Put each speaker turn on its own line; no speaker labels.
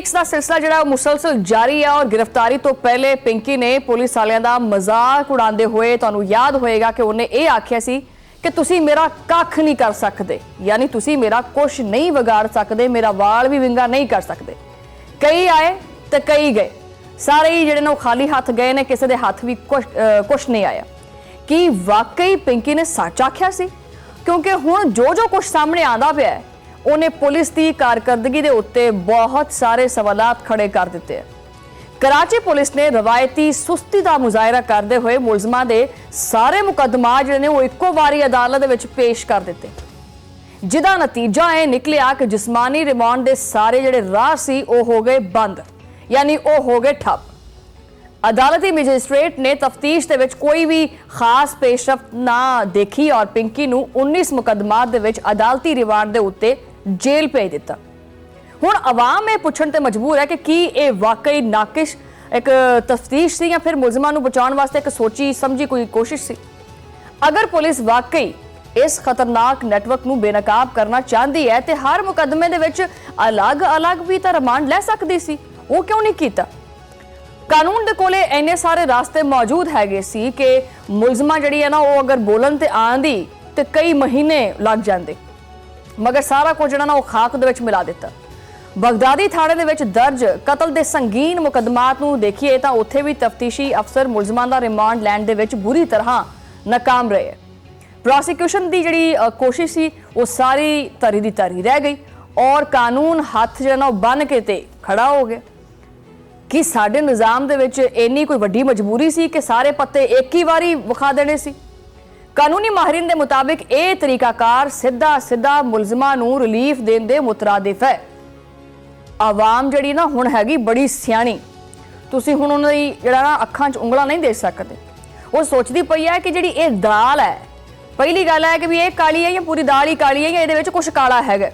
Leaks का सिलसिला जिहड़ा मुसलसल जारी है और गिरफ्तारी तो पहले पिंकी ने पुलिस वालियां दा मजाक उड़ाते हुए तुहानू याद होएगा कि उन्हें यह आख्या सी कि तुसी मेरा कख नहीं कर सकते, यानी तुसी मेरा कुछ नहीं बिगाड़ सकते, मेरा वाल भी विंगा नहीं कर सकते। कई आए तो कई गए, सारे ही जिहड़े ने खाली हाथ गए ने, किसी के हाथ भी कुछ नहीं आया। कि वाकई पिंकी ने सच आख्या सी? क्योंकि हुण जो कुछ सामने आंदा पिया है उन्हें पुलिस की कारकरदगी के उत्ते बहुत सारे सवालात खड़े कर दिते हैं। कराची पुलिस ने रवायती सुस्ती का मुजाहरा करते हुए मुलजमां दे सारे मुकदमा जिहड़े ने वो इक्को वारी अदालत विच पेश कर दिते, जिहदा नतीजा यह निकलिया कि जिस्मानी रिमांड के सारे जिहड़े राह सी वो हो गए बंद, यानी वो हो गए ठप। अदालती मैजिस्ट्रेट ने तफ्तीश दे विच कोई भी खास पेशरफ्त ना देखी और पिंकी नूं 19 मुकदमात दे विच अदालती रिमांड दे उत्ते जेल भेज दिता। हुण अवाम ये पुछण ते मजबूर है कि की ये वाकई नाकिश एक तफ्तीश सी या फिर मुलजमां नूं बचाउण वास्ते एक सोची समझी कोई कोशिश सी। अगर पुलिस वाकई इस खतरनाक नेटवर्क नूं बेनकाब करना चाहती है तो हर मुकदमे दे विच अलग अलग भी तो रिमांड लै सकदी सी, वो क्यों नहीं कीता? कानून दे कोले इन्ने सारे रास्ते मौजूद हैगे सी कि मुलजमा जिहड़ी है ना वो अगर बोलन ते आंदी ते कई महीने लग जाते, मगर सारा कुछ जिहड़ा ना वो खाक दे विच मिला दिता। बगदादी थाणे दे विच दर्ज कतल दे संगीन मुकदमात नूं देखिए तां उत्थे भी तफ्तीशी अफसर मुलजमां दा रिमांड लैण दे विच बुरी तरह नाकाम रहे। प्रोसिक्यूशन की जिहड़ी कोशिश सी वो सारी तरी दी तरी रह गई और कानून हथ जिहड़ा ना बन के ते खड़ा हो गया। कि साडे निज़ाम दे विच इन्नी कोई वड्डी मजबूरी सी कि सारे पत्ते एक ही बारी विखा देने सी? कानूनी माहिरीन दे मुताबिक यह तरीकाकार सीधा सीधा मुलजमां नूं रिलीफ देण दे मुतरादिफ है। आवाम जिहड़ी ना हुण हैगी बड़ी सियाणी, तुसी हुण उन्हां दी जिहड़ा ना अखां 'च उंगलां नहीं दे सकते। वो सोचदी पई है कि जिहड़ी ये दाल है, पहली गल है कि भी ये काली है या पूरी दाल ही काली है या इहदे विच कुछ काला हैगा।